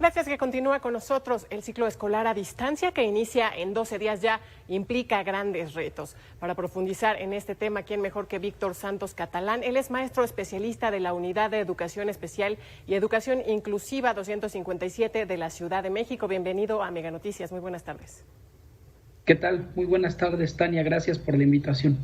Gracias que continúa con nosotros. El ciclo escolar a distancia que inicia en 12 días ya implica grandes retos. Para profundizar en este tema, ¿quién mejor que Víctor Santos Catalán? Él es maestro especialista de la Unidad de Educación Especial y Educación Inclusiva 257 de la Ciudad de México. Bienvenido a Mega Noticias. Muy buenas tardes. ¿Qué tal? Muy buenas tardes, Tania. Gracias por la invitación.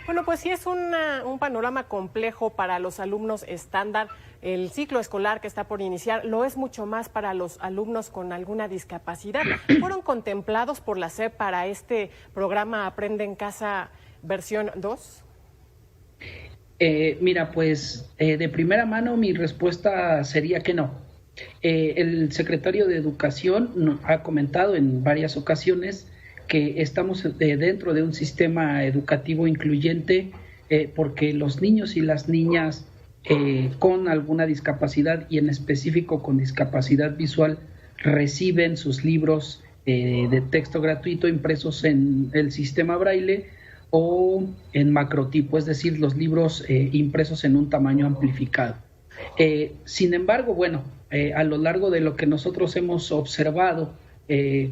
Bueno, pues sí es un panorama complejo para los alumnos estándar. El ciclo escolar que está por iniciar lo es mucho más para los alumnos con alguna discapacidad. ¿Fueron contemplados por la SEP para este programa Aprende en Casa versión 2? Mira, pues de primera mano mi respuesta sería que no. El secretario de Educación ha comentado en varias ocasiones que estamos dentro de un sistema educativo incluyente porque los niños y las niñas con alguna discapacidad y en específico con discapacidad visual reciben sus libros de texto gratuito impresos en el sistema braille o en macrotipo, es decir, los libros impresos en un tamaño amplificado. Sin embargo, bueno, a lo largo de lo que nosotros hemos observado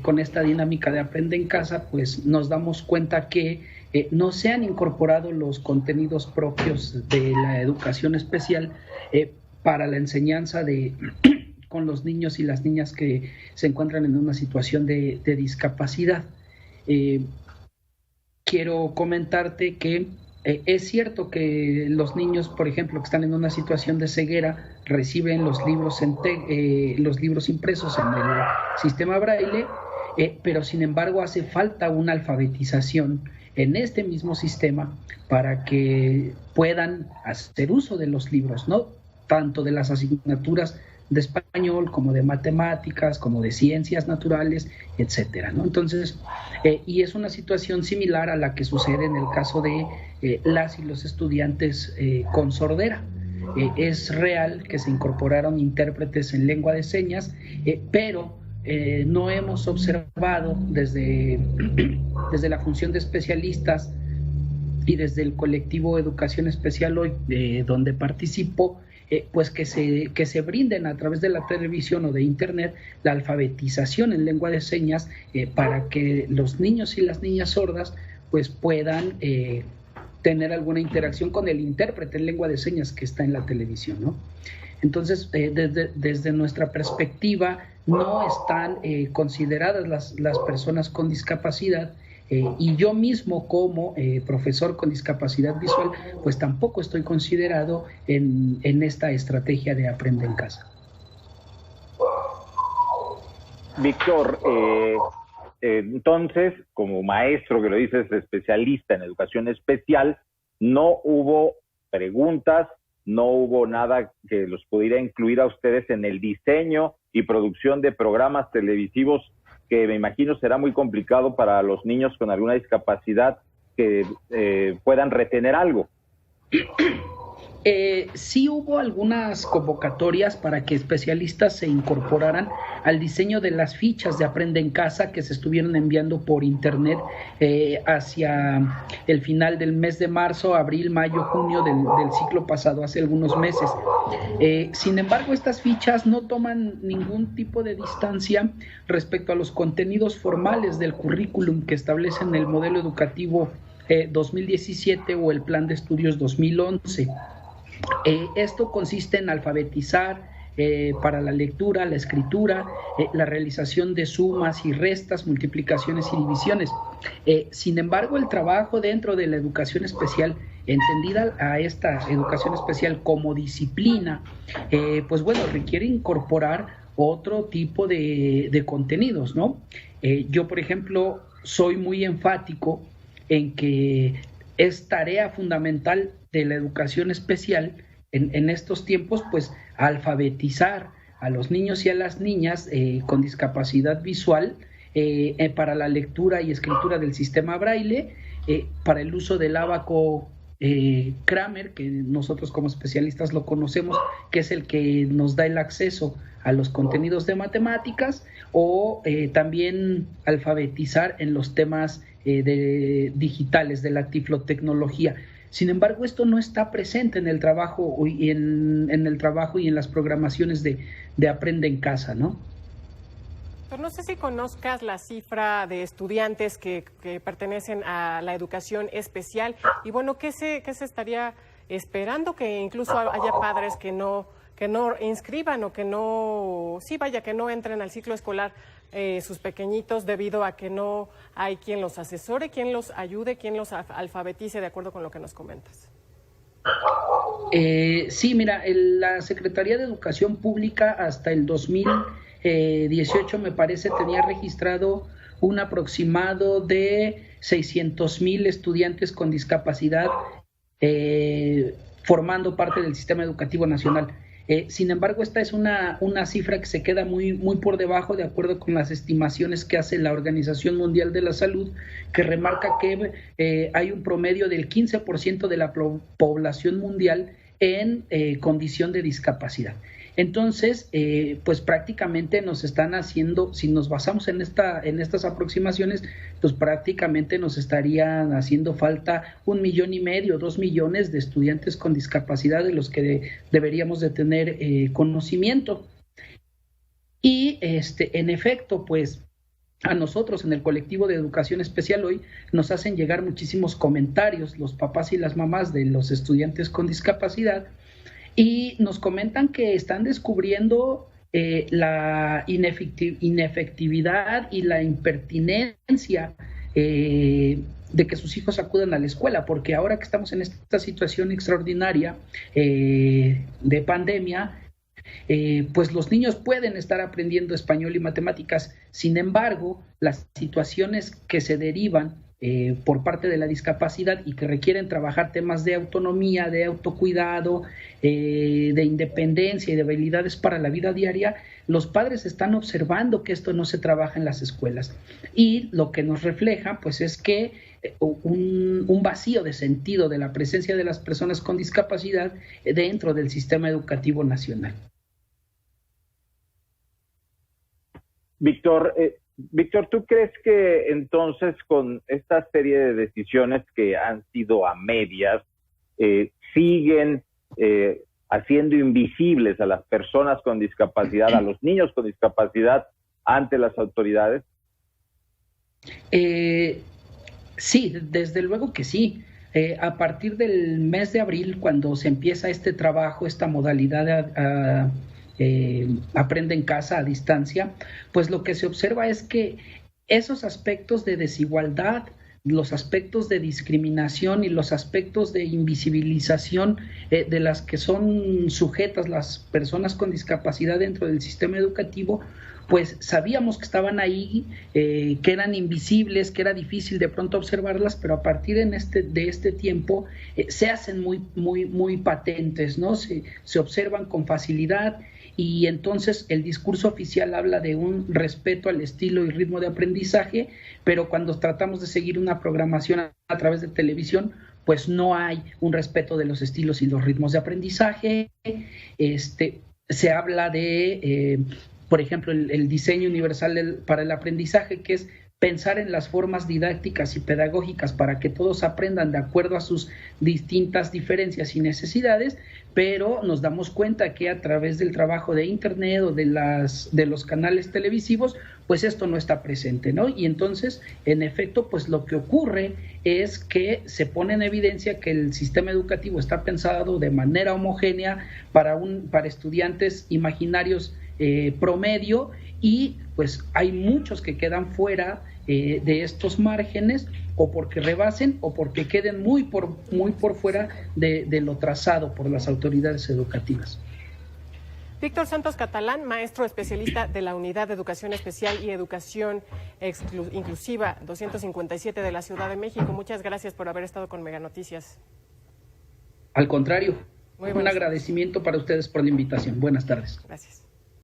con esta dinámica de Aprende en Casa, pues nos damos cuenta que no se han incorporado los contenidos propios de la educación especial para la enseñanza con los niños y las niñas que se encuentran en una situación de discapacidad. Quiero comentarte que es cierto que los niños, por ejemplo, que están en una situación de ceguera, reciben los libros impresos en el sistema braille, pero sin embargo hace falta una alfabetización en este mismo sistema para que puedan hacer uso de los libros, ¿no? Tanto de las asignaturas de español como de matemáticas, como de ciencias naturales, etcétera, ¿no? Entonces, y es una situación similar a la que sucede en el caso de las y los estudiantes con sordera. Es real que se incorporaron intérpretes en lengua de señas, pero no hemos observado desde la función de especialistas y desde el colectivo Educación Especial Hoy, donde participo, pues que se brinden a través de la televisión o de internet la alfabetización en lengua de señas para que los niños y las niñas sordas pues puedan tener alguna interacción con el intérprete en lengua de señas que está en la televisión, ¿no? Entonces, desde nuestra perspectiva, no están consideradas las personas con discapacidad, y yo mismo como profesor con discapacidad visual, pues tampoco estoy considerado en esta estrategia de Aprende en Casa. Víctor, entonces, como maestro que lo dices, especialista en educación especial, no hubo preguntas, no hubo nada que los pudiera incluir a ustedes en el diseño y producción de programas televisivos, que me imagino será muy complicado para los niños con alguna discapacidad que puedan retener algo. Sí hubo algunas convocatorias para que especialistas se incorporaran al diseño de las fichas de Aprende en Casa que se estuvieron enviando por internet hacia el final del mes de marzo, abril, mayo, junio del ciclo pasado, hace algunos meses. Sin embargo, estas fichas no toman ningún tipo de distancia respecto a los contenidos formales del currículum que establecen el modelo educativo 2017 o el plan de estudios 2011. Esto consiste en alfabetizar para la lectura, la escritura, la realización de sumas y restas, multiplicaciones y divisiones. Sin embargo, el trabajo dentro de la educación especial, entendida a esta educación especial como disciplina, pues bueno, requiere incorporar otro tipo de contenidos, ¿no? Yo, por ejemplo, soy muy enfático en que es tarea fundamental de la educación especial en estos tiempos, pues alfabetizar a los niños y a las niñas con discapacidad visual para la lectura y escritura del sistema braille, para el uso del ábaco Kramer, que nosotros como especialistas lo conocemos, que es el que nos da el acceso a los contenidos de matemáticas, o también alfabetizar en los temas digitales de la tiflotecnología. Sin embargo, esto no está presente en el trabajo y en el trabajo y en las programaciones de Aprende en Casa, ¿no? Doctor, no sé si conozcas la cifra de estudiantes que pertenecen a la educación especial y bueno, ¿qué se estaría esperando? Que incluso haya padres que no inscriban o que no entren al ciclo escolar sus pequeñitos debido a que no hay quien los asesore, quien los ayude, quien los alfabetice, de acuerdo con lo que nos comentas. Sí, mira, la Secretaría de Educación Pública hasta el 2018 me parece tenía registrado un aproximado de 600,000 estudiantes con discapacidad formando parte del sistema educativo nacional. Sin embargo, esta es una cifra que se queda muy por debajo, de acuerdo con las estimaciones que hace la Organización Mundial de la Salud, que remarca que hay un promedio del 15% de la población mundial en condición de discapacidad. Entonces, pues prácticamente nos están haciendo, si nos basamos en estas aproximaciones, pues prácticamente nos estarían haciendo falta 1,5 millones, 2 millones de estudiantes con discapacidad de los que deberíamos de tener conocimiento. Y en efecto, pues a nosotros en el colectivo de educación especial hoy nos hacen llegar muchísimos comentarios los papás y las mamás de los estudiantes con discapacidad, y nos comentan que están descubriendo la inefectividad y la impertinencia de que sus hijos acudan a la escuela, porque ahora que estamos en esta situación extraordinaria de pandemia, pues los niños pueden estar aprendiendo español y matemáticas. Sin embargo, las situaciones que se derivan por parte de la discapacidad y que requieren trabajar temas de autonomía, de autocuidado, de independencia y de habilidades para la vida diaria, los padres están observando que esto no se trabaja en las escuelas. Y lo que nos refleja, pues, es que un vacío de sentido de la presencia de las personas con discapacidad dentro del sistema educativo nacional. Víctor, ¿tú crees que entonces con esta serie de decisiones que han sido a medias, siguen haciendo invisibles a las personas con discapacidad, a los niños con discapacidad ante las autoridades? Sí, desde luego que sí. A partir del mes de abril, cuando se empieza este trabajo, esta modalidad aprende en casa a distancia, pues lo que se observa es que esos aspectos de desigualdad, los aspectos de discriminación y los aspectos de invisibilización de las que son sujetas las personas con discapacidad dentro del sistema educativo, pues sabíamos que estaban ahí, que eran invisibles, que era difícil de pronto observarlas, pero a partir de este tiempo se hacen muy patentes, ¿no? Se observan con facilidad. Y entonces el discurso oficial habla de un respeto al estilo y ritmo de aprendizaje, pero cuando tratamos de seguir una programación a través de televisión, pues no hay un respeto de los estilos y los ritmos de aprendizaje. Se habla de, por ejemplo, el diseño universal para el aprendizaje, que es pensar en las formas didácticas y pedagógicas para que todos aprendan de acuerdo a sus distintas diferencias y necesidades, pero nos damos cuenta que a través del trabajo de internet o de los canales televisivos, pues esto no está presente, ¿no? Y entonces, en efecto, pues lo que ocurre es que se pone en evidencia que el sistema educativo está pensado de manera homogénea para estudiantes imaginarios promedio, y pues hay muchos que quedan fuera de estos márgenes, o porque rebasen o porque queden muy por fuera de lo trazado por las autoridades educativas. Víctor Santos Catalán, maestro especialista de la Unidad de Educación Especial y Educación Inclusiva 257 de la Ciudad de México. Muchas gracias por haber estado con Mega Noticias. Al contrario, un agradecimiento para ustedes por la invitación. Buenas tardes. Gracias.